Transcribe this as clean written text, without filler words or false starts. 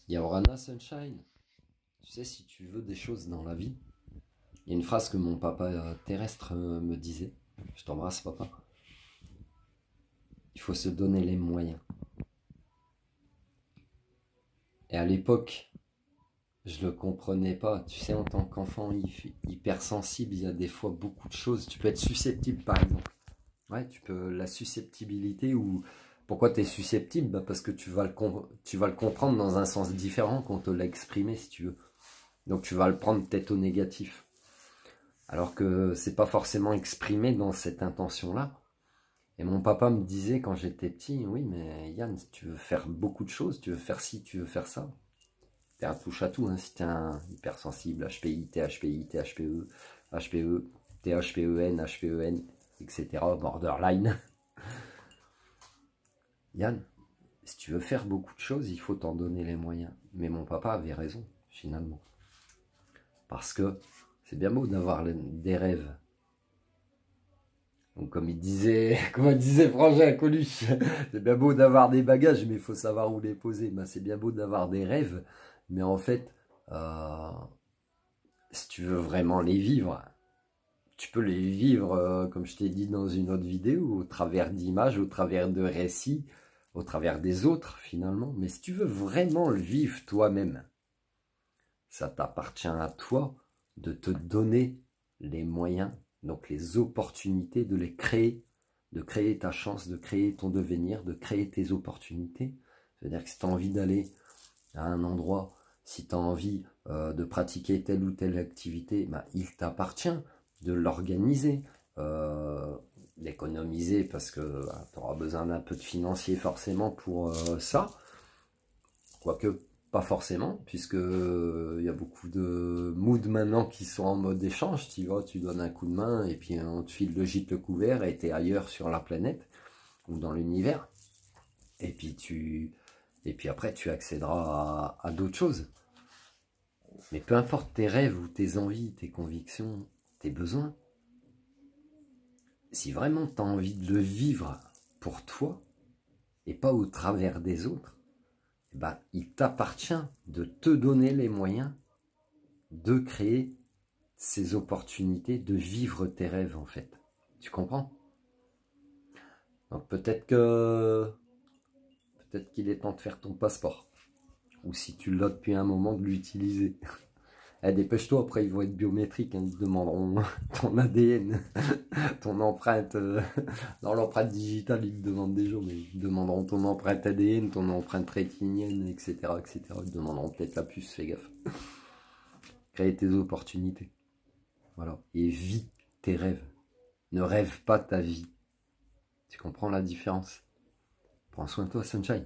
Il y a Orana Sunshine. Tu sais, si tu veux des choses dans la vie, il y a une phrase que mon papa terrestre me disait. Je t'embrasse, papa. Il faut se donner les moyens. Et à l'époque, je le comprenais pas. Tu sais, en tant qu'enfant hypersensible, il y a des fois beaucoup de choses. Tu peux être susceptible, par exemple. Ouais, tu peux, la susceptibilité ou pourquoi tu es susceptible? Bah parce que tu vas le comprendre dans un sens différent qu'on te l'a exprimé, si tu veux. Donc tu vas le prendre peut-être au négatif. Alors que c'est pas forcément exprimé dans cette intention-là. Et mon papa me disait quand j'étais petit, oui, mais Yann, si tu veux faire beaucoup de choses, tu veux faire ci, tu veux faire ça. T'es un touche à tout, hein, si t'es un hypersensible, HPI, THPI, THPE, HPE, THPEN, HPEN, etc. Borderline. Yann, si tu veux faire beaucoup de choses, il faut t'en donner les moyens. Mais mon papa avait raison, finalement. Parce que c'est bien beau d'avoir des rêves. Donc comme il disait, Frangin Coluche, c'est bien beau d'avoir des bagages, mais il faut savoir où les poser. Ben, c'est bien beau d'avoir des rêves, mais en fait, si tu veux vraiment les vivre, tu peux les vivre, comme je t'ai dit dans une autre vidéo, au travers d'images, au travers de récits, au travers des autres finalement. Mais si tu veux vraiment le vivre toi-même, ça t'appartient à toi de te donner les moyens, donc les opportunités de les créer, de créer ta chance, de créer ton devenir, de créer tes opportunités. C'est-à-dire que si tu as envie d'aller à un endroit, si tu as envie de pratiquer telle ou telle activité, bah, il t'appartient de l'organiser, d'économiser parce que bah, tu auras besoin d'un peu de financier forcément pour ça. Quoique pas forcément, puisque il y a beaucoup de moods maintenant qui sont en mode échange. Tu vois, tu donnes un coup de main et puis on te file le gîte le couvert et tu es ailleurs sur la planète ou dans l'univers. Et puis après tu accéderas à d'autres choses. Mais peu importe tes rêves ou tes envies, tes convictions, tes besoins, si vraiment tu as envie de le vivre pour toi et pas au travers des autres, bah, il t'appartient de te donner les moyens de créer ces opportunités, de vivre tes rêves en fait. Tu comprends? Donc peut-être qu'il est temps de faire ton passeport. Ou si tu l'as depuis un moment, de l'utiliser. Eh, dépêche-toi, après ils vont être biométriques, hein, ils te demanderont ton ADN, ton empreinte, dans l'empreinte digitale ils te demandent déjà, mais ils te demanderont ton empreinte ADN, ton empreinte rétinienne, etc., etc. Ils te demanderont peut-être la puce, fais gaffe. Créer tes opportunités, voilà, et vis tes rêves. Ne rêve pas ta vie. Tu comprends la différence? Prends soin de toi, Sunshine.